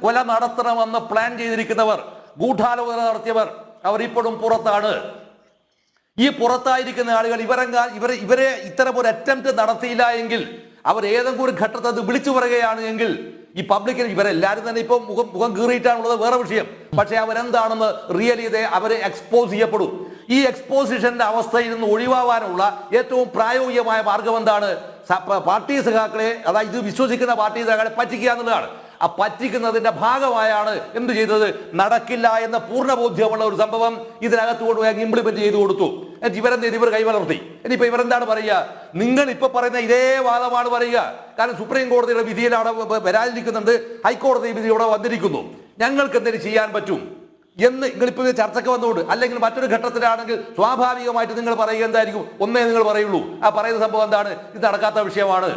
കൊല നടത്തണമെന്ന് പ്ലാൻ ചെയ്തിരിക്കുന്നവർ, ഗൂഢാലോചന നടത്തിയവർ, അവർ ഇപ്പോഴും പുറത്താണ്. ഈ പുറത്തായിരിക്കുന്ന ആളുകൾ ഇവരെ ഇത്തരം ഒരു അറ്റംപ്റ്റ് നടത്തിയില്ല എങ്കിൽ, അവർ ഏതെങ്കിലും ഒരു ഘട്ടത്തിൽ അത് വിളിച്ചു പറയുകയാണ് എങ്കിൽ, ഈ പബ്ലിക്കിൽ ഇവരെല്ലാവരും തന്നെ ഇപ്പൊ മുഖം കീറിയിട്ടാണുള്ളത്, വേറെ വിഷയം. പക്ഷെ അവരെന്താണെന്ന് റിയലി അവരെ എക്സ്പോസ് ചെയ്യപ്പെടും. ഈ എക്സ്പോസിഷന്റെ അവസ്ഥയിൽ നിന്ന് ഒഴിവാകാനുള്ള ഏറ്റവും പ്രായോഗികമായ മാർഗം എന്താണ്? പാർട്ടി സഖാക്കളെ, അതായത് ഇത് വിശ്വസിക്കുന്ന പാർട്ടി സഖാക്കളെ പറ്റിക്കുക എന്നുള്ളതാണ്. ആ പറ്റിക്കുന്നതിന്റെ ഭാഗമായാണ് എന്ത് ചെയ്തത്? നടക്കില്ല എന്ന പൂർണ്ണബോധ്യമുള്ള ഒരു സംഭവം ഇതിനകത്ത് കൊണ്ടുപോയി ഇംപ്ലിമെന്റ് ചെയ്തു കൊടുത്തു. ഇവർ കൈമലർത്തി. ഇനിയിപ്പോ ഇവരെന്താണ് പറയുക? നിങ്ങൾ ഇപ്പൊ പറയുന്ന ഇതേ വാദമാണ് പറയുക. കാരണം സുപ്രീം കോടതിയുടെ വിധിയിൽ അവിടെ വരാതിരിക്കുന്നുണ്ട്, ഹൈക്കോടതി വിധി ഇവിടെ വന്നിരിക്കുന്നു, ഞങ്ങൾക്ക് എന്തെങ്കിലും ചെയ്യാൻ പറ്റും എന്ന് നിങ്ങളിപ്പോൾ ചർച്ചയ്ക്ക് വന്നുകൊണ്ട്, അല്ലെങ്കിൽ മറ്റൊരു ഘട്ടത്തിലാണെങ്കിൽ സ്വാഭാവികമായിട്ട് നിങ്ങൾ പറയുക എന്തായിരിക്കും? ഒന്നേ നിങ്ങൾ പറയുള്ളൂ. ആ പറയുന്ന സംഭവം എന്താണ്? ഇത് നടക്കാത്ത വിഷയമാണ്.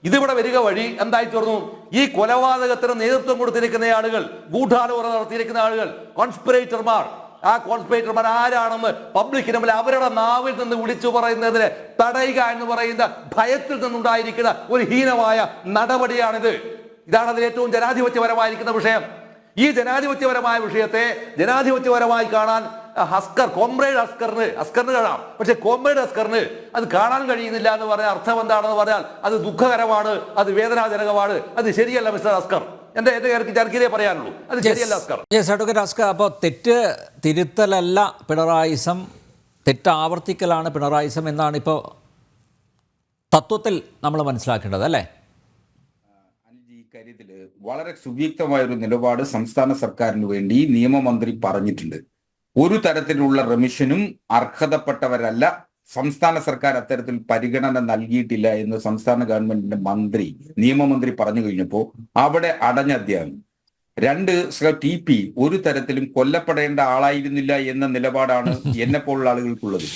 ഇതിവിടെ വരിക വഴി എന്തായി തീർന്നു? ഈ കൊലപാതകത്തിന് നേതൃത്വം കൊടുത്തിരിക്കുന്ന ആളുകൾ, ഗൂഢാലോചന നടത്തിയിരിക്കുന്ന ആളുകൾ, കോൺസ്പിറേറ്റർമാർ, ആ കോൺസ്പിറേറ്റർമാർ ആരാണെന്ന് പബ്ലിക്കിന് മുമ്പിൽ അവരുടെ നാവിൽ നിന്ന് വിളിച്ചു പറയുന്നതിന് തടയുക എന്ന് പറയുന്ന ഭയത്തിൽ നിന്നുണ്ടായിരിക്കുന്ന ഒരു ഹീനമായ നടപടിയാണിത്. ഇതാണ് അതിൽ ഏറ്റവും ജനാധിപത്യപരമായിരിക്കുന്ന വിഷയം. ഈ ജനാധിപത്യപരമായ വിഷയത്തെ ജനാധിപത്യപരമായി കാണാൻ കോമ്രേഡ് അസ്കറിന് കാണാം. പക്ഷെ കോമ്രേഡ് അസ്കറിന് അത് കാണാൻ കഴിയുന്നില്ല എന്ന് പറഞ്ഞാൽ അർത്ഥം എന്താണെന്ന് പറഞ്ഞാൽ അത് ദുഃഖകരമാണ്, അത് വേദനാജനകമാണ്, അത് ശരിയല്ല മിസ്റ്റർ അസ്കർ. എന്റെ ചർക്കിതേ പറയാനുള്ളൂ, അത് ശരിയല്ല അസ്കർ. അഡ്വക്കേറ്റ് അസ്കർ, അപ്പോൾ തെറ്റ് തിരുത്തലല്ല പിണറായിസം, തെറ്റ് ആവർത്തിക്കലാണ് പിണറായിസം എന്നാണ് ഇപ്പോൾ തത്വത്തിൽ നമ്മൾ മനസ്സിലാക്കേണ്ടത്, അല്ലേ? കാര്യത്തിൽ വളരെ സുവ്യക്തമായ ഒരു നിലപാട് സംസ്ഥാന സർക്കാരിന് വേണ്ടി നിയമമന്ത്രി പറഞ്ഞിട്ടുണ്ട്. ഒരു തരത്തിലുള്ള റെമിഷനും അർഹതപ്പെട്ടവരല്ല. സംസ്ഥാന സർക്കാർ അത്തരത്തിൽ പരിഗണന നൽകിയിട്ടില്ല എന്ന് സംസ്ഥാന ഗവൺമെന്റിന്റെ നിയമമന്ത്രി പറഞ്ഞു കഴിഞ്ഞപ്പോൾ അവിടെ അടഞ്ഞ അധ്യായം. 2, TP ഒരു തരത്തിലും കൊല്ലപ്പെടേണ്ട ആളായിരുന്നില്ല എന്ന നിലപാടാണ് എന്നെ പോലുള്ള ആളുകൾക്കുള്ളത്.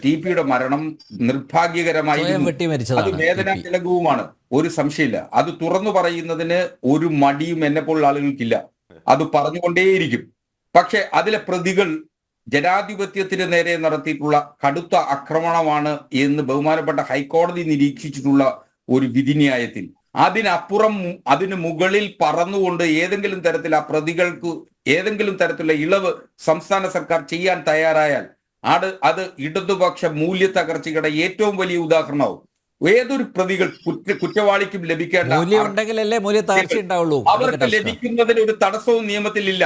TPയുടെ മരണം നിർഭാഗ്യകരമായിരുന്നു, അത് വേദനാജനകവുമാണ്, ഒരു സംശയമില്ല. അത് തുറന്നു പറയുന്നതിന് ഒരു മടിയും എന്നെ പോലുള്ള ആളുകൾക്കില്ല, അത് പറഞ്ഞുകൊണ്ടേയിരിക്കും. പക്ഷെ അതിലെ പ്രതികൾ ജനാധിപത്യത്തിന് നേരെ നടത്തിയിട്ടുള്ള കടുത്ത ആക്രമണമാണ് എന്ന് ബഹുമാനപ്പെട്ട ഹൈക്കോടതി നിരീക്ഷിച്ചിട്ടുള്ള ഒരു വിധിന്യായത്തിൽ അതിനപ്പുറം അതിന് മുകളിൽ പറന്നുകൊണ്ട് ഏതെങ്കിലും തരത്തിൽ ആ പ്രതികൾക്ക് ഏതെങ്കിലും തരത്തിലുള്ള ഇളവ് സംസ്ഥാന സർക്കാർ ചെയ്യാൻ തയ്യാറായാൽ അത് ഇടതുപക്ഷ മൂല്യത്തകർച്ചയുടെ ഏറ്റവും വലിയ ഉദാഹരണമാവും. ഏതൊരു പ്രതികൾ കുറ്റവാളിക്കും ലഭിക്കേണ്ട അവർക്ക് ലഭിക്കുന്നതിന് ഒരു തടസ്സവും നിയമത്തിലില്ല.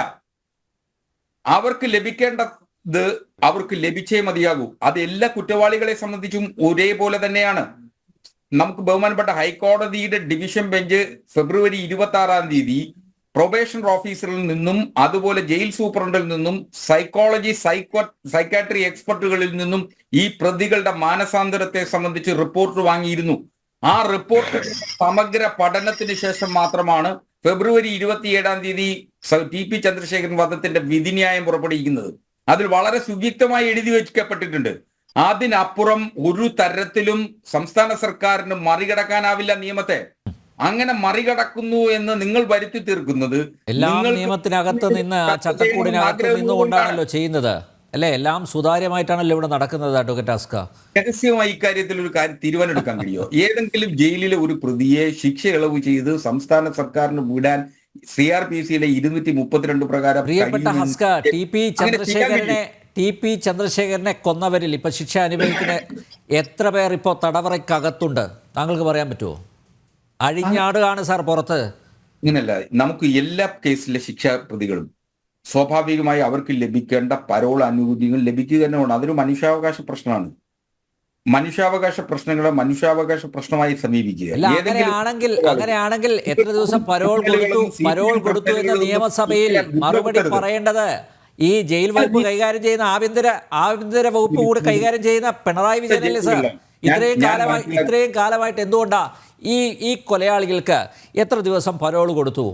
അവർക്ക് ലഭിക്കേണ്ടത് അവർക്ക് ലഭിച്ചേ മതിയാകൂ. അത് എല്ലാ കുറ്റവാളികളെ സംബന്ധിച്ചും ഒരേപോലെ തന്നെയാണ്. നമുക്ക് ബഹുമാനപ്പെട്ട ഹൈക്കോടതിയുടെ ഡിവിഷൻ ബെഞ്ച് ഫെബ്രുവരി 26 പ്രൊബേഷൻ ഓഫീസറിൽ നിന്നും അതുപോലെ ജയിൽ സൂപ്രണ്ടിൽ നിന്നും സൈക്കാട്രി എക്സ്പെർട്ടുകളിൽ നിന്നും ഈ പ്രതികളുടെ മാനസാന്തരത്തെ സംബന്ധിച്ച് റിപ്പോർട്ട് വാങ്ങിയിരുന്നു. ആ റിപ്പോർട്ട് സമഗ്ര പഠനത്തിന് ശേഷം മാത്രമാണ് ഫെബ്രുവരി 27 TP ചന്ദ്രശേഖരൻ വധത്തിന്റെ വിധിന്യായം പുറപ്പെടുവിക്കുന്നത്. അതിൽ വളരെ സുവ്യക്തമായി എഴുതി വെക്കപ്പെട്ടിട്ടുണ്ട്, അതിനപ്പുറം ഒരു തരത്തിലും സംസ്ഥാന സർക്കാരിന് മറികടക്കാനാവില്ല നിയമത്തെ. അങ്ങനെ മറികടക്കുന്നു എന്ന് നിങ്ങൾ വരുത്തി തീർക്കുന്നത് എല്ലാം നിയമത്തിനകത്ത് നിന്ന്, ആ ചട്ടക്കൂടിനകത്ത് നിന്നുകൊണ്ടാണല്ലോ ചെയ്യുന്നത് അല്ലെ? എല്ലാം സുതാര്യമായിട്ടാണല്ലോ ഇവിടെ നടക്കുന്നത്. അഡ്വക്കേറ്റ് അസ്കർ, രഹസ്യമായി ഇക്കാര്യത്തിൽ ഒരു കാര്യം തീരുമാനമെടുക്കാൻ കഴിയുമോ? ഏതെങ്കിലും ജയിലിലെ ഒരു പ്രതിയെ ശിക്ഷ ഇളവ് ചെയ്ത് സംസ്ഥാന സർക്കാരിന് വിടാൻ CRPCയിലെ 232 പ്രകാരം പ്രിയപ്പെട്ട ഹസ്കർ, TP ചന്ദ്രശേഖരനെ കൊന്നവരിൽ ഇപ്പൊ ശിക്ഷ അനുഭവിക്കുന്ന എത്ര പേർ ഇപ്പോൾ തടവറയ്ക്കകത്തുണ്ട്? താങ്കൾക്ക് പറയാൻ പറ്റുമോ? അഴിഞ്ഞാടുകയാണ് സാർ പുറത്ത്. ഇങ്ങനല്ല, നമുക്ക് എല്ലാ കേസിലെ ശിക്ഷാ പ്രതികളും സ്വാഭാവികമായി അവർക്ക് ലഭിക്കേണ്ട പരോൾ അനുമതികൾ ലഭിക്കുക തന്നെ വേണം. അതൊരു മനുഷ്യാവകാശ പ്രശ്നമാണ്. മനുഷ്യാവകാശ പ്രശ്നങ്ങളെ മനുഷ്യാവകാശ പ്രശ്നമായി സമീപിക്കുക. അങ്ങനെയാണെങ്കിൽ എത്ര ദിവസം പരോൾ കൊടുത്തു എന്ന നിയമസഭയിൽ മറുപടി പറയേണ്ടത് ഈ ജയിൽ വകുപ്പ് കൈകാര്യം ചെയ്യുന്ന ആഭ്യന്തര വകുപ്പ് കൂടി കൈകാര്യം ചെയ്യുന്ന പിണറായി വിജയനല്ലേ സാർ? ഇത്രയും കാലമായിട്ട് എന്തുകൊണ്ടാ ഈ കൊലയാളികൾക്ക് എത്ര ദിവസം പരോൾ കൊടുത്തു?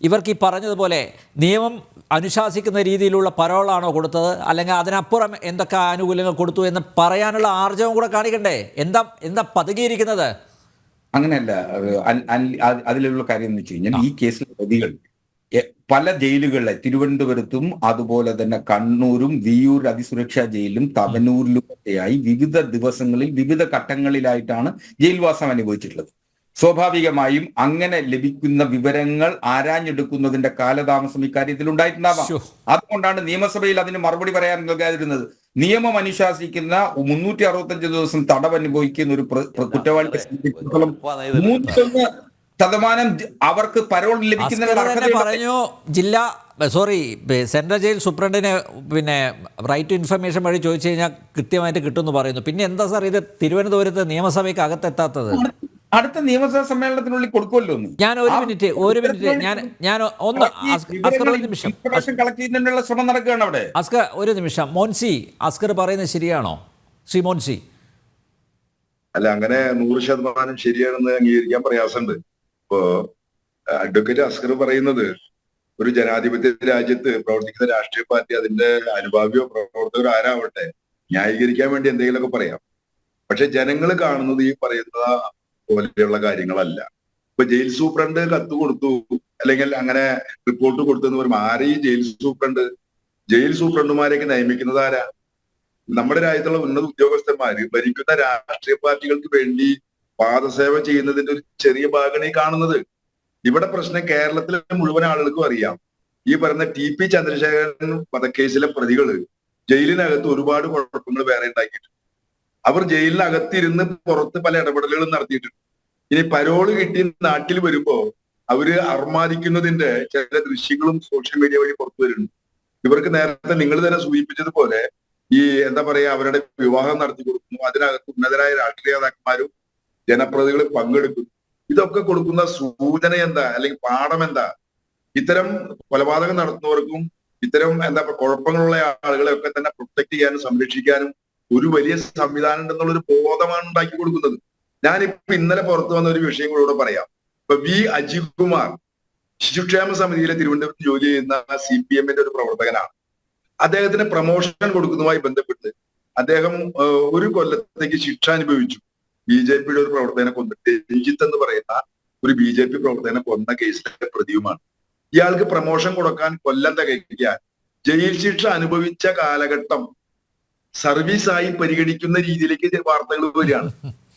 ഇവർക്ക് ഈ പറഞ്ഞതുപോലെ നിയമം അനുശാസിക്കുന്ന രീതിയിലുള്ള പരോളാണോ കൊടുത്തത്, അല്ലെങ്കിൽ അതിനപ്പുറം എന്തൊക്കെ ആനുകൂല്യങ്ങൾ കൊടുത്തു എന്ന് പറയാനുള്ള ആർജവം കൂടെ കാണിക്കണ്ടേ? എന്താ പതുങ്ങിയിരിക്കുന്നത്? അങ്ങനെയല്ല, അതിലുള്ള കാര്യം എന്ന് വെച്ച് കഴിഞ്ഞാൽ ഈ കേസിലെ പ്രതികൾ പല ജയിലുകളിലെ തിരുവനന്തപുരത്തും അതുപോലെ തന്നെ കണ്ണൂരും വിയ്യൂർ അതിസുരക്ഷാ ജയിലിലും തവനൂരിലും ഒക്കെയായി വിവിധ ദിവസങ്ങളിൽ വിവിധ ഘട്ടങ്ങളിലായിട്ടാണ് ജയിൽവാസം അനുഭവിച്ചിട്ടുള്ളത്. സ്വാഭാവികമായും അങ്ങനെ ലഭിക്കുന്ന വിവരങ്ങൾ ആരാഞ്ഞെടുക്കുന്നതിന്റെ കാലതാമസം ഇക്കാര്യത്തിൽ ഉണ്ടായിട്ടുണ്ടാവാം. അതുകൊണ്ടാണ് നിയമസഭയിൽ അതിന് മറുപടി പറയാൻ നൽകാതിരുന്നത്. നിയമം അനുശാസിക്കുന്ന 365 ദിവസം തടവ് അനുഭവിക്കുന്ന ഒരു കുറ്റവാളിയെ സംബന്ധിച്ചിടത്തോളം 31% അവർക്ക് പരോൾ ലഭിക്കുന്ന സെൻട്രൽ ജയിൽ സൂപ്രണ്ടിനെ റൈറ്റ് ടു ഇൻഫർമേഷൻ വഴി ചോദിച്ചു കഴിഞ്ഞാൽ കൃത്യമായിട്ട് കിട്ടുമെന്ന് പറയുന്നു. പിന്നെ എന്താ സാർ ഇത് തിരുവനന്തപുരത്ത് നിയമസഭയ്ക്ക് അകത്തെത്താത്തത്? അടുത്ത നിയമസഭാ സമ്മേളനത്തിനുള്ളിൽ കൊടുക്കുമല്ലോ. ഒരു മിനിറ്റ് ഞാൻ ഒന്ന് കളക്ട് ചെയ്യുന്നതിനുള്ള ശ്രമം നടക്കുകയാണ് അവിടെ. അസ്കർ ഒരു നിമിഷം. മോൻസി, അസ്കർ പറയുന്നത് ശരിയാണോ? ശ്രീ മോൻസി. അല്ല, അങ്ങനെ 100% ശരിയാണെന്ന് അംഗീകരിക്കാൻ പ്രയാസമുണ്ട്. ഇപ്പോ അഡ്വക്കേറ്റ് അസ്കർ പറയുന്നത് ഒരു ജനാധിപത്യ രാജ്യത്ത് പ്രവർത്തിക്കുന്ന രാഷ്ട്രീയ പാർട്ടി അതിന്റെ അനുഭാവിയോ പ്രവർത്തകരോ ആരാവട്ടെ ന്യായീകരിക്കാൻ വേണ്ടി എന്തെങ്കിലുമൊക്കെ പറയാം. പക്ഷെ ജനങ്ങൾ കാണുന്നത് ഈ പറയുന്ന പോലെയുള്ള കാര്യങ്ങളല്ല. ഇപ്പൊ ജയിൽ സൂപ്രണ്ട് കത്ത് കൊടുത്തു അല്ലെങ്കിൽ അങ്ങനെ റിപ്പോർട്ട് കൊടുത്തു എന്ന് പറയുമ്പോൾ ആരെ ഈ ജയിൽ സൂപ്രണ്ടുമാരെയൊക്കെ നിയമിക്കുന്നത് ആരാ? നമ്മുടെ രാജ്യത്തുള്ള ഉന്നത ഉദ്യോഗസ്ഥന്മാര് ഭരിക്കുന്ന രാഷ്ട്രീയ പാർട്ടികൾക്ക് വേണ്ടി പാദസേവ ചെയ്യുന്നതിന്റെ ഒരു ചെറിയ ഭാഗമാണ് ഈ കാണുന്നത്. ഇവിടെ പ്രശ്നം കേരളത്തിലെ മുഴുവൻ ആളുകൾക്കും അറിയാം. ഈ പറയുന്ന TP ചന്ദ്രശേഖരൻ വധക്കേസിലെ പ്രതികള് ജയിലിനകത്ത് ഒരുപാട് കുഴപ്പങ്ങൾ വേറെ ഉണ്ടാക്കിയിട്ടുണ്ട്. അവർ ജയിലിനകത്തിരുന്ന് പുറത്ത് പല ഇടപെടലുകളും നടത്തിയിട്ടുണ്ട്. ഇനി പരോള് കിട്ടി നാട്ടിൽ വരുമ്പോ അവര് അർമാദിക്കുന്നതിന്റെ ചില ദൃശ്യങ്ങളും സോഷ്യൽ മീഡിയ വഴി പുറത്തു വരുന്നുണ്ട്. ഇവർക്ക് നേരത്തെ നിങ്ങൾ തന്നെ സൂചിപ്പിച്ചതുപോലെ ഈ എന്താ പറയാ അവരുടെ വിവാഹം നടത്തി കൊടുക്കുന്നു. അതിനകത്ത് ഉന്നതരായ രാഷ്ട്രീയ നേതാക്കന്മാരും ജനപ്രതിനിധികളും പങ്കെടുക്കുന്നു. ഇതൊക്കെ കൊടുക്കുന്ന സൂചന എന്താ അല്ലെങ്കിൽ പാഠം എന്താ? ഇത്തരം കൊലപാതകം നടത്തുന്നവർക്കും ഇത്തരം കുഴപ്പങ്ങളുള്ള ആളുകളെ ഒക്കെ തന്നെ പ്രൊട്ടക്ട് ചെയ്യാനും സംരക്ഷിക്കാനും ഒരു വലിയ സംവിധാനം ഉണ്ടെന്നുള്ളൊരു ബോധമാണ് ഉണ്ടാക്കി കൊടുക്കുന്നത്. ഞാനിപ്പോ ഇന്നലെ പുറത്തു വന്ന ഒരു വിഷയം കൂടെ പറയാം. ഇപ്പൊ വി അജിത് കുമാർ ശിശുക്ഷേമ സമിതിയിലെ തിരുവനന്തപുരത്ത് ജോലി ചെയ്യുന്ന CPM-ന്റെ ഒരു പ്രവർത്തകനാണ്. അദ്ദേഹത്തിന് പ്രൊമോഷൻ കൊടുക്കുന്നതുമായി ബന്ധപ്പെട്ട് അദ്ദേഹം ഒരു കൊല്ലത്തേക്ക് ശിക്ഷ അനുഭവിച്ചു. BJP-യുടെ ഒരു പ്രവർത്തകനെ കൊന്നിട്ട്, രഞ്ജിത്ത് എന്ന് പറയുന്ന ഒരു BJP പ്രവർത്തകനെ കൊന്ന കേസിലെ പ്രതിയുമാണ്. ഇയാൾക്ക് പ്രൊമോഷൻ കൊടുക്കാൻ കൊല്ലം തികയ്ക്കാൻ ജയിൽ ശിക്ഷ അനുഭവിച്ച കാലഘട്ടം സർവീസായി പരിഗണിക്കുന്ന രീതിയിലേക്ക് വാർത്തകൾ വരികയാണ്.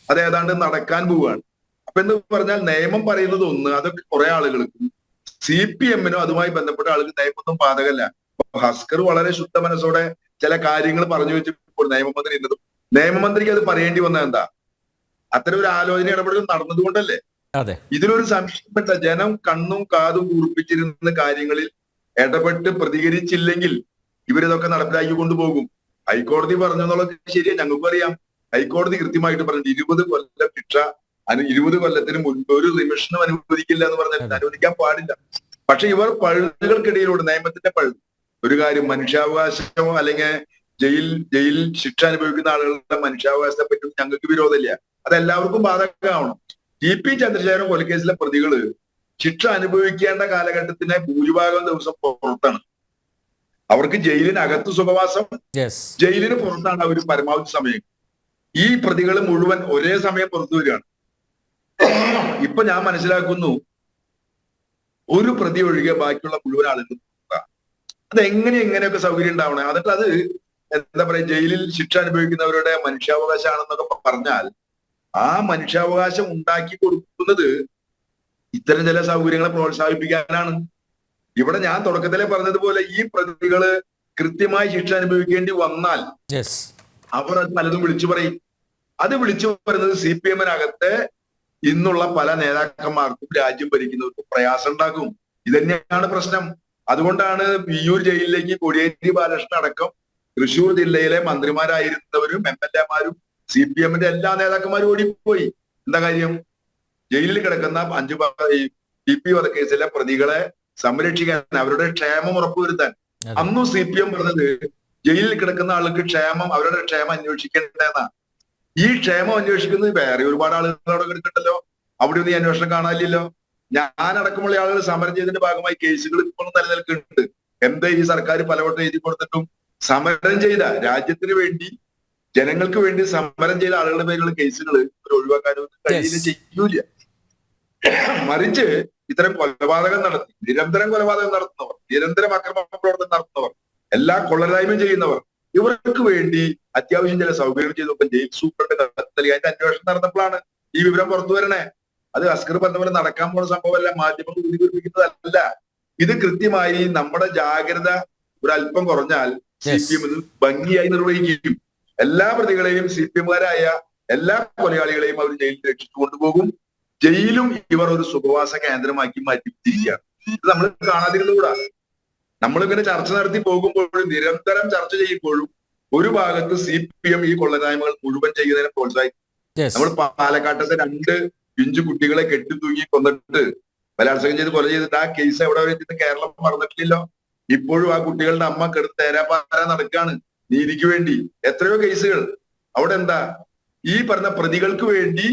അത് ഏതാണ്ട് നടക്കാൻ പോവുകയാണ്. അപ്പൊ എന്ന് പറഞ്ഞാൽ നിയമം പറയുന്നത് ഒന്ന്, അതൊക്കെ കുറെ ആളുകൾക്കും CPM-നോ അതുമായി ബന്ധപ്പെട്ട ആളുകൾ നിയമമൊന്നും ബാധകമല്ല. ഹസ്കർ വളരെ ശുദ്ധ മനസ്സോടെ ചില കാര്യങ്ങൾ പറഞ്ഞു വെച്ചപ്പോൾ നിയമമന്ത്രി എന്നതും നിയമമന്ത്രിക്ക് അത് പറയേണ്ടി വന്നത് എന്താ? അത്തരം ഒരു ആലോചന ഇടപെടൽ നടന്നതുകൊണ്ടല്ലേ. ഇതിലൊരു സംശയപ്പെട്ട ജനം കണ്ണും കാതും കൂർപ്പിച്ചിരുന്ന കാര്യങ്ങളിൽ ഇടപെട്ട് പ്രതികരിച്ചില്ലെങ്കിൽ ഇവരിതൊക്കെ നടപ്പിലാക്കി കൊണ്ടുപോകും. ഹൈക്കോടതി പറഞ്ഞെന്നുള്ളത് ശരിയാ, ഞങ്ങൾക്കും അറിയാം. ഹൈക്കോടതി കൃത്യമായിട്ട് പറഞ്ഞു 20 കൊല്ലം ശിക്ഷ 20 കൊല്ലത്തിന് മുൻപ് ഒരു റിമിഷനും അനുവദിക്കില്ല എന്ന് പറഞ്ഞാൽ അനുവദിക്കാൻ പാടില്ല. പക്ഷെ ഇവർ പഴുതുകൾക്കിടയിലൂടെ നിയമത്തിന്റെ പഴുത് ഒരു കാര്യം മനുഷ്യാവകാശമോ അല്ലെങ്കിൽ ജയിൽ ശിക്ഷ അനുഭവിക്കുന്ന ആളുകളുടെ മനുഷ്യാവകാശത്തെ പറ്റി ഞങ്ങൾക്ക് വിരോധമില്ല. അതെല്ലാവർക്കും ബാധകമാവണം. TP ചന്ദ്രശേഖരൻ കൊലക്കേസിലെ പ്രതികള് ശിക്ഷ അനുഭവിക്കേണ്ട കാലഘട്ടത്തിന് ഭൂരിഭാഗം ദിവസം പുറത്താണ്. അവർക്ക് ജയിലിനകത്ത് സുഖവാസം, ജയിലിന് പുറത്താണ് അവർ പരമാവധി സമയം. ഈ പ്രതികൾ മുഴുവൻ ഒരേ സമയം പുറത്തു വരികയാണ്. ഇപ്പൊ ഞാൻ മനസ്സിലാക്കുന്നു ഒരു പ്രതി ഒഴികെ ബാക്കിയുള്ള മുഴുവൻ ആളുകളും അത് എങ്ങനെയൊക്കെ സൗകര്യം ഉണ്ടാവണേ. എന്നിട്ട് അത് എന്താ പറയാ, ജയിലിൽ ശിക്ഷ അനുഭവിക്കുന്നവരുടെ മനുഷ്യാവകാശമാണെന്നൊക്കെ പറഞ്ഞാൽ ആ മനുഷ്യാവകാശം ഉണ്ടാക്കി കൊടുക്കുന്നത് ഇത്തരം ചില സൗകര്യങ്ങളെ പ്രോത്സാഹിപ്പിക്കാനാണ്. ഇവിടെ ഞാൻ തുടക്കത്തിലെ പറഞ്ഞതുപോലെ ഈ പ്രതികള് കൃത്യമായി ശിക്ഷ അനുഭവിക്കേണ്ടി വന്നാൽ അവർ അത് പലതും വിളിച്ചു പറയും. അത് വിളിച്ചു പറയുന്നത് CPM-നകത്തെ ഇന്നുള്ള പല നേതാക്കന്മാർക്കും രാജ്യം ഭരിക്കുന്നവർക്കും പ്രയാസം ഉണ്ടാക്കും. ഇതന്നെയാണ് പ്രശ്നം. അതുകൊണ്ടാണ് വിയ്യൂർ ജയിലിലേക്ക് കോടിയേരി ബാലകൃഷ്ണൻ അടക്കം തൃശൂർ ജില്ലയിലെ മന്ത്രിമാരായിരുന്നവരും MLA-മാരും CPM-ന്റെ എല്ലാ നേതാക്കന്മാരും ഓടിപ്പോയി. എന്താ കാര്യം? ജയിലിൽ കിടക്കുന്ന 5 TP വധക്കേസിലെ പ്രതികളെ സംരക്ഷിക്കാൻ, അവരുടെ ക്ഷേമം ഉറപ്പുവരുത്താൻ. അന്നും CPM പറഞ്ഞത് ജയിലിൽ കിടക്കുന്ന ആൾക്ക് ക്ഷേമം, അവരുടെ ക്ഷേമം അന്വേഷിക്കേണ്ടതെന്നാ. ഈ ക്ഷേമം അന്വേഷിക്കുന്നത് വേറെ ഒരുപാട് ആളുകൾ അവിടെ കിടക്കണ്ടല്ലോ, അവിടെ ഒന്നും ഈ അന്വേഷണം കാണാനില്ലല്ലോ. ഞാനടക്കമുള്ള ആളുകൾ സമരം ചെയ്തതിന്റെ ഭാഗമായി കേസുകൾ ഇപ്പോഴും നിലനിൽക്കുന്നുണ്ട്. എന്താ ഈ സർക്കാർ പലവട്ടം എഴുതി കൊടുത്തിട്ടും സമരം ചെയ്ത, രാജ്യത്തിന് വേണ്ടി ജനങ്ങൾക്ക് വേണ്ടി സമരം ചെയ്ത ആളുകളുടെ പേരുള്ള കേസുകൾ ഒഴിവാക്കാനൊന്നും കഴിയില്ല, ചെയ്യൂല. മറിച്ച് ഇത്തരം കൊലപാതകം നടത്തി നിരന്തരം കൊലപാതകം നടത്തുന്നവർ, നിരന്തരം അക്രമ പ്രവർത്തനം നടത്തുന്നവർ, എല്ലാ കൊള്ളരായ്മയും ചെയ്യുന്നവർ, ഇവർക്ക് വേണ്ടി അത്യാവശ്യം ചില സൗകര്യം ചെയ്തപ്പോൾ ജയിൽ സൂപ്രണ്ട് നൽകി അതിന്റെ അന്വേഷണം നടന്നപ്പോഴാണ് ഈ വിവരം പുറത്തു വരണേ. അത് അസ്കർ പറഞ്ഞ പോലെ നടക്കാൻ പോണ സംഭവമല്ല, മാധ്യമങ്ങൾ ഊതിപിടിപ്പിക്കുന്നതല്ല. ഇത് കൃത്യമായി നമ്മുടെ ജാഗ്രത ഒരല്പം കുറഞ്ഞാൽ CPM ഇത് ഭംഗിയായി നിർവഹിക്കും. എല്ലാ പ്രതികളെയും CPM-കാരായ എല്ലാ കൊലയാളികളെയും അവർ ജയിലിൽ രക്ഷിച്ചു കൊണ്ടുപോകും. ജയിലും ഇവർ ഒരു സുഖവാസ കേന്ദ്രമാക്കി മാറ്റിയിരിക്കുകയാണ്. ഇത് നമ്മൾ കാണാതിരുന്നുകൂടാ. നമ്മളിങ്ങനെ ചർച്ച നടത്തി പോകുമ്പോഴും നിരന്തരം ചർച്ച ചെയ്യുമ്പോഴും ഒരു ഭാഗത്ത് CPM ഈ കൊള്ളരായ്മകൾ മുഴുവൻ ചെയ്യുന്നതിനെ പ്രോത്സാഹിക്കും. നമ്മൾ പാലക്കാട്ടത്തെ 2 പിഞ്ചു കുട്ടികളെ കെട്ടിത്തൂങ്ങി കൊന്നിട്ട് ബലാത്സംഗം ചെയ്ത് കൊല ചെയ്തിട്ട് ആ കേസ് എവിടെ വെച്ചിട്ട് കേരളം മറന്നിട്ടില്ലല്ലോ. ഇപ്പോഴും ആ കുട്ടികളുടെ അമ്മ കെടുത്ത് തേരാപ്പാര നടക്കാണ് നീതിക്ക് വേണ്ടി. എത്രയോ കേസുകൾ. അവിടെ എന്താ ഈ പറഞ്ഞ പ്രതികൾക്ക് വേണ്ടി,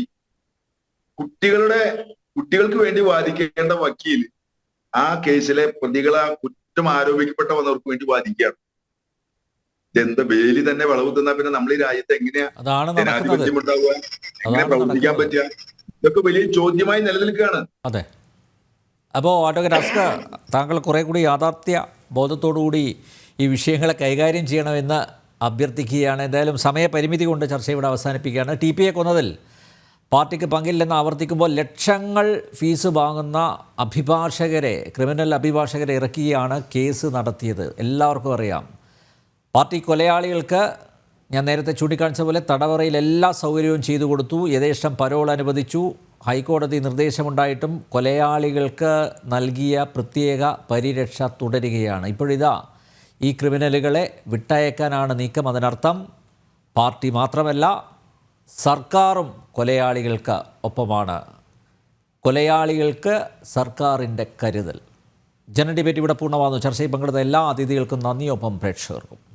കുട്ടികൾക്ക് വേണ്ടി വാദിക്കേണ്ട വക്കീൽ ആ കേസിലെ പ്രതികളെ കുറ്റം ആരോപിക്കപ്പെട്ട വന്നവർക്ക് വേണ്ടി വാദിക്കുകയാണ്. എന്താ വേലി തന്നെ വളവ് തന്നാ പിന്നെ നമ്മൾ ഈ രാജ്യത്ത് എങ്ങനെയാ ജനാധിപത്യം ഉണ്ടാവുക, എങ്ങനെ പ്രവർത്തിക്കാൻ പറ്റുക? ഇതൊക്കെ വലിയ ചോദ്യമായി നിലനിൽക്കുകയാണ്. അതെ. അപ്പോൾ അഡ്വക്കേറ്റ് അസ്കർ, താങ്കൾ കുറെ കൂടി യാഥാർത്ഥ്യ ബോധത്തോടുകൂടി ഈ വിഷയങ്ങളെ കൈകാര്യം ചെയ്യണമെന്ന് അഭ്യർത്ഥിക്കുകയാണ്. എന്തായാലും സമയപരിമിതി കൊണ്ട് ചർച്ച ഇവിടെ അവസാനിപ്പിക്കുകയാണ്. TP-യെ കൊന്നതിൽ പാർട്ടിക്ക് പങ്കില്ലെന്ന് ആവർത്തിക്കുമ്പോൾ ലക്ഷങ്ങൾ ഫീസ് വാങ്ങുന്ന അഭിഭാഷകരെ, ക്രിമിനൽ അഭിഭാഷകരെ ഇറക്കിയാണ് കേസ് നടത്തിയത്. എല്ലാവർക്കും അറിയാം. പാർട്ടി കൊലയാളികൾക്ക് ഞാൻ നേരത്തെ ചൂണ്ടിക്കാണിച്ച പോലെ തടവറയിൽ എല്ലാ സൗകര്യവും ചെയ്തു കൊടുത്തു, യഥേഷ്ടം പരോൾ അനുവദിച്ചു. ഹൈക്കോടതി നിർദ്ദേശമുണ്ടായിട്ടും കൊലയാളികൾക്ക് നൽകിയ പ്രത്യേക പരിരക്ഷ തുടരുകയാണ്. ഇപ്പോഴിതാ ഈ ക്രിമിനലുകളെ വിട്ടയക്കാനാണ് നീക്കം. അതിനർത്ഥം പാർട്ടി മാത്രമല്ല സർക്കാരും കൊലയാളികൾക്ക് ഒപ്പമാണ്. കൊലയാളികൾക്ക് സർക്കാരിൻ്റെ കരുതൽ. ജന ഡിബേറ്റ് ഇവിടെ പൂർണ്ണമാകുന്നു. ചർച്ചയിൽ പങ്കെടുത്ത എല്ലാ അതിഥികൾക്കും നന്ദിയൊപ്പം പ്രേക്ഷകർക്കും.